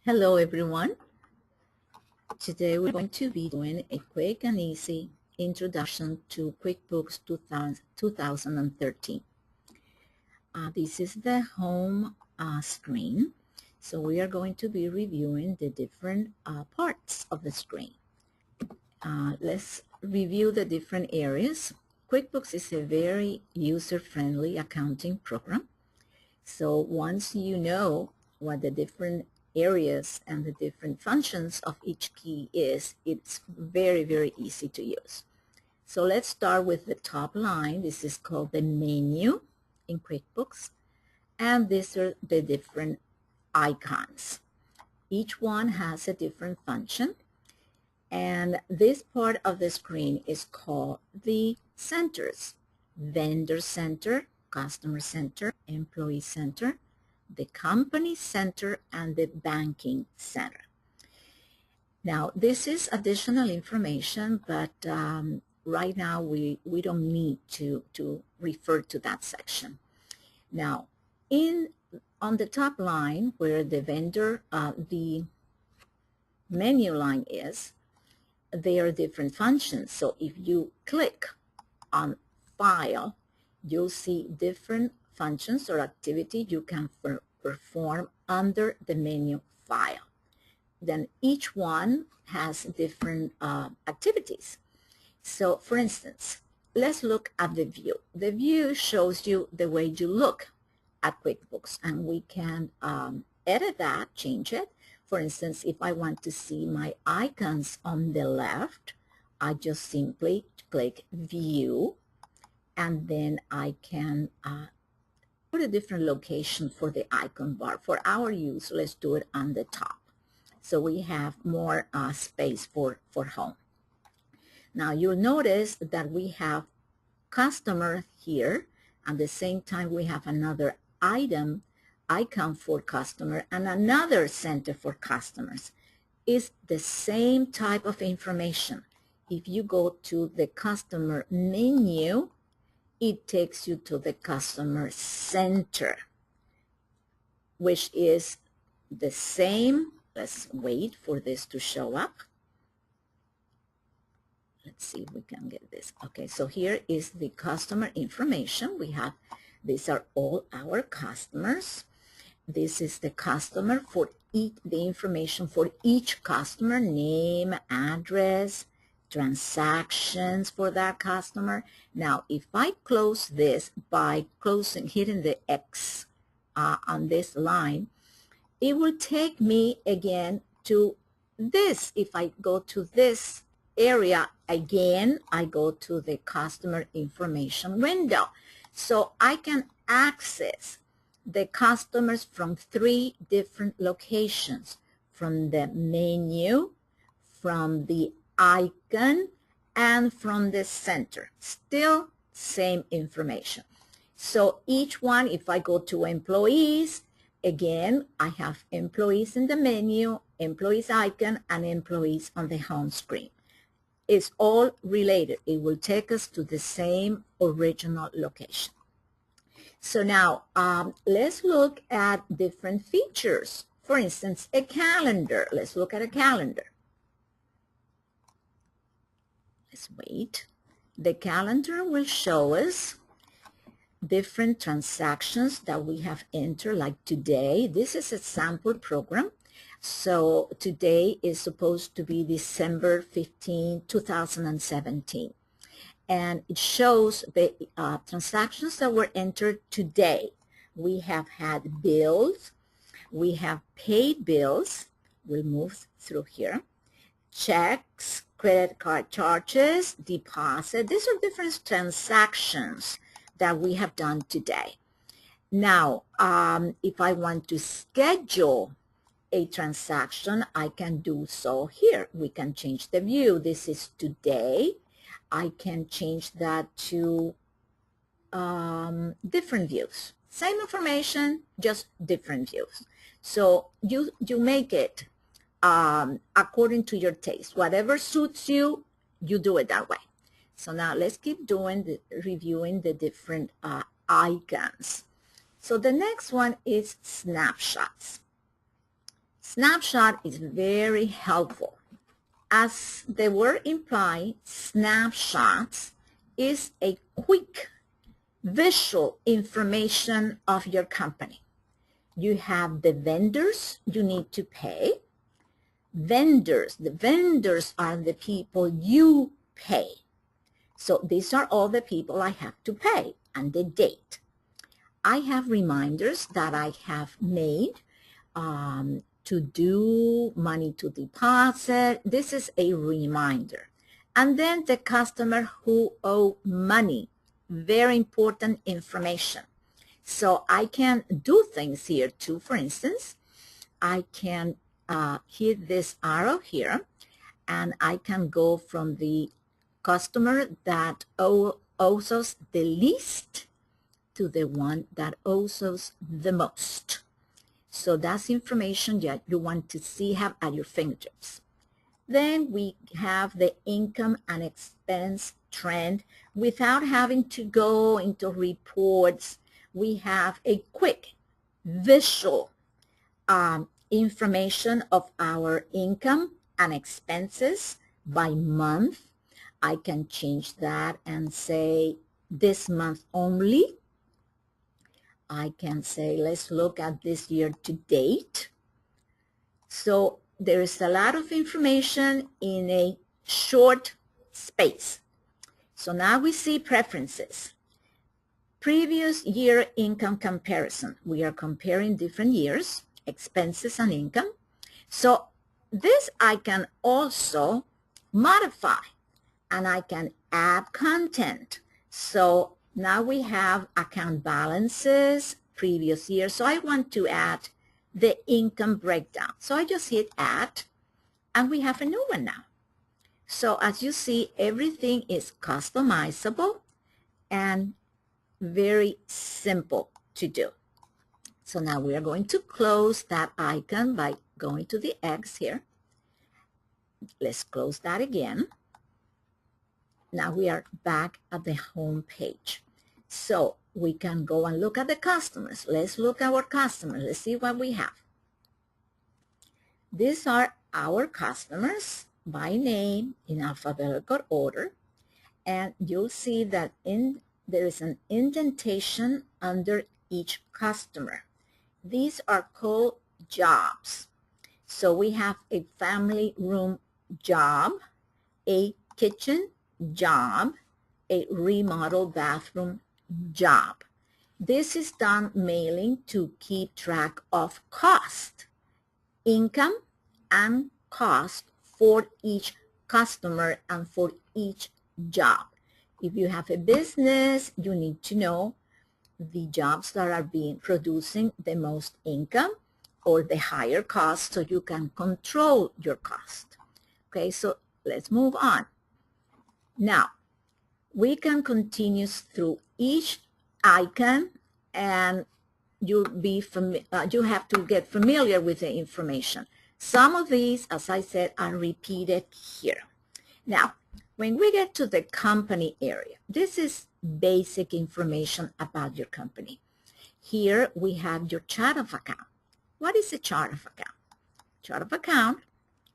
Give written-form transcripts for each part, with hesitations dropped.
Hello everyone. Today we're going to be doing a quick and easy introduction to QuickBooks 2013. This is the home screen. So we are going to be reviewing the different parts of the screen. Let's review the different areas. QuickBooks is a very user-friendly accounting program. So once you know what the different areas and the different functions of each key is, it's very, very easy to use. So let's start with the top line. This is called the menu in QuickBooks, and these are the different icons. Each one has a different function, and this part of the screen is called the centers: vendor center, customer center, employee center, the company center, and the banking center. Now, this is additional information, but right now we don't need to refer to that section. Now, on the top line where the vendor, the menu line is, there are different functions. So if you click on File, you'll see different functions or activity you can perform under the menu File. Then each one has different activities. So for instance, let's look at the view. The view shows you the way you look at QuickBooks, and we can edit that, change it. For instance, if I want to see my icons on the left, I just simply click View, and then I can put a different location for the icon bar. For our use, let's do it on the top, so we have more space for home. Now you'll notice that we have customer here. At the same time, we have another icon for customer and another center for customers. It's the same type of information. If you go to the customer menu, it takes you to the customer center, which is the same. Let's wait for this to show up. Let's see if we can get this. Okay, so here is the customer information. We have, these are all our customers. This is the customer for the information for each customer: name, address, transactions for that customer. Now, if I close this by hitting the X on this line, it will take me again to this. If I go to this area again, I go to the customer information window. So I can access the customers from 3 different locations: from the menu, from the icon, and from the center. Still same information. So each one, if I go to employees, again, I have employees in the menu, employees icon, and employees on the home screen. It's all related. It will take us to the same original location. So now let's look at different features. For instance, a calendar. Let's look at a calendar. Let's wait. The calendar will show us different transactions that we have entered, like today. This is a sample program. So today is supposed to be December 15, 2017. And it shows the transactions that were entered today. We have had bills. We have paid bills. We'll move through here. Checks, credit card charges, deposit. These are different transactions that we have done today. Now, if I want to schedule a transaction, I can do so here. We can change the view. This is today. I can change that to different views. Same information, just different views. So you make it according to your taste. Whatever suits you, you do it that way. So now let's keep reviewing the different icons. So the next one is snapshots. Snapshot is very helpful. As the word implies, snapshots is a quick visual information of your company. You have the vendors you need to pay. The vendors are the people you pay. So these are all the people I have to pay and the date. I have reminders that I have made to do money to deposit. This is a reminder. And then the customer who owe money, very important information. So I can do things here too. For instance, I can hit this arrow here, and I can go from the customer that owes us the least to the one that owes us the most. So that's information that you want to see, have at your fingertips. Then we have the income and expense trend without having to go into reports. We have a quick visual information of our income and expenses by month. I can change that and say this month only. I can say, let's look at this year to date. So there is a lot of information in a short space. So now we see preferences. Previous year income comparison. We are comparing different years, expenses and income. So this I can also modify, and I can add content. So now we have account balances, previous year. So I want to add the income breakdown. So I just hit add, and we have a new one now. So as you see, everything is customizable and very simple to do. So now we are going to close that icon by going to the X here. Let's close that again. Now we are back at the home page. So we can go and look at the customers. Let's look at our customers. Let's see what we have. These are our customers by name in alphabetical order. And you'll see that there is an indentation under each customer. These are called jobs. So we have a family room job, a kitchen job, a remodel bathroom job. This is done mailing to keep track of cost, income, and cost for each customer and for each job. If you have a business, you need to know the jobs that are producing the most income or the higher cost, so you can control your cost. Okay, so let's move on. Now, we can continue through each icon, and you have to get familiar with the information. Some of these, as I said, are repeated here. Now, when we get to the company area, this is basic information about your company. Here we have your chart of account. What is a chart of account? Chart of account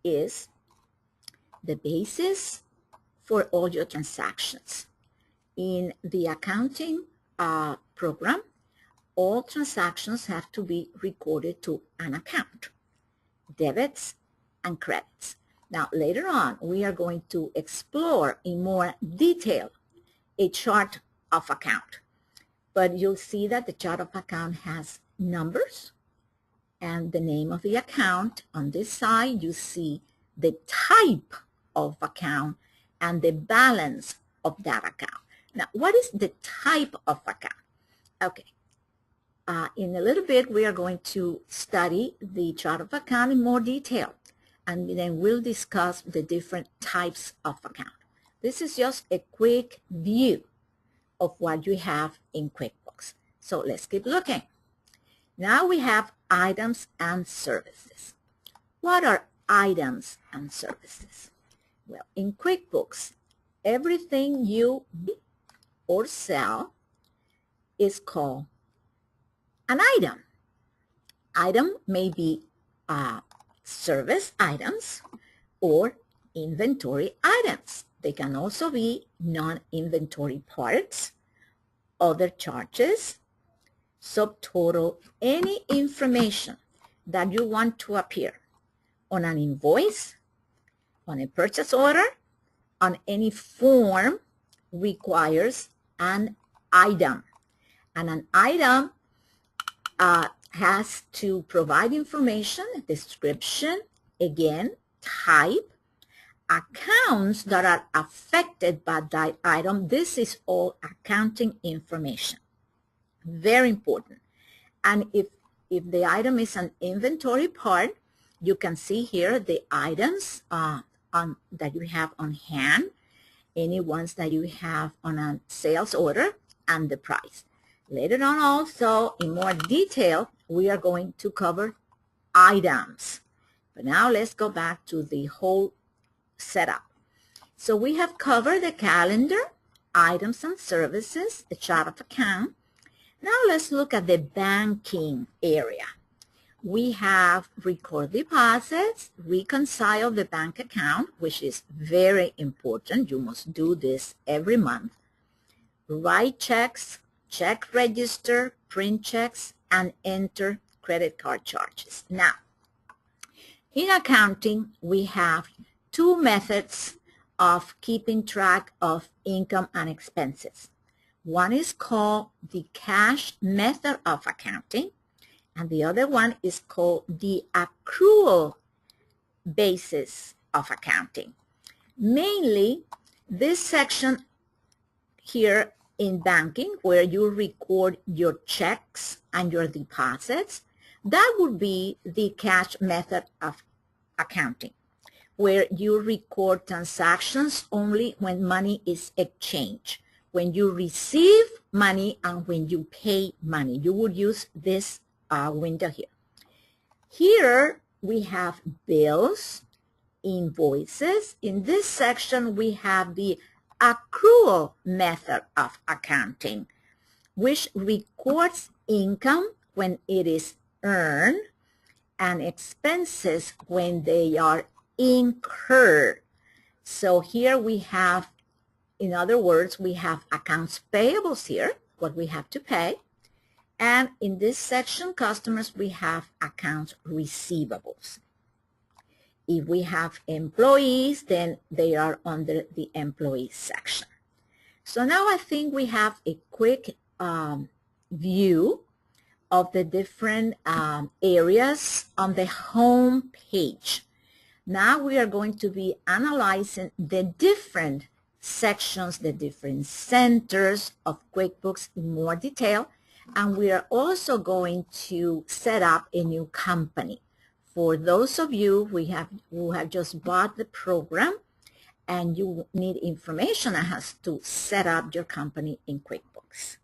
is the basis for all your transactions. In the accounting program, all transactions have to be recorded to an account, debits and credits. Now, later on, we are going to explore in more detail a chart of account. But you'll see that the chart of account has numbers and the name of the account. On this side, you see the type of account and the balance of that account. Now, what is the type of account? Okay. In a little bit, we are going to study the chart of account in more detail, and then we'll discuss the different types of account. This is just a quick view of what you have in QuickBooks. So let's keep looking. Now we have items and services. What are items and services? Well, in QuickBooks, everything you buy or sell is called an item. Item may be service items or inventory items. They can also be non-inventory parts, other charges, subtotal, any information that you want to appear on an invoice, on a purchase order, on any form requires an item. And an item has to provide information, description, again, type, accounts that are affected by that item. This is all accounting information. Very important. And if the item is an inventory part, you can see here the items that you have on hand, any ones that you have on a sales order, and the price. Later on also, in more detail, we are going to cover items. But now let's go back to the whole setup. So we have covered the calendar, items and services, the chart of account. Now let's look at the banking area. We have record deposits, reconcile the bank account, which is very important. You must do this every month. Write checks, check register, print checks, and enter credit card charges. Now, in accounting, we have two methods of keeping track of income and expenses. One is called the cash method of accounting, and the other one is called the accrual basis of accounting. Mainly, this section here in banking, where you record your checks and your deposits, that would be the cash method of accounting, where you record transactions only when money is exchanged. When you receive money and when you pay money, you would use this window here. Here we have bills, invoices. In this section we have the accrual method of accounting, which records income when it is earned and expenses when they are incurred. So here we have, in other words, we have accounts payables here, what we have to pay. And in this section, customers, we have accounts receivables. If we have employees, then they are under the employee section. So now I think we have a quick view of the different areas on the home page. Now we are going to be analyzing the different sections, the different centers of QuickBooks in more detail, and we are also going to set up a new company. For those of you who have just bought the program and you need information on how to set up your company in QuickBooks.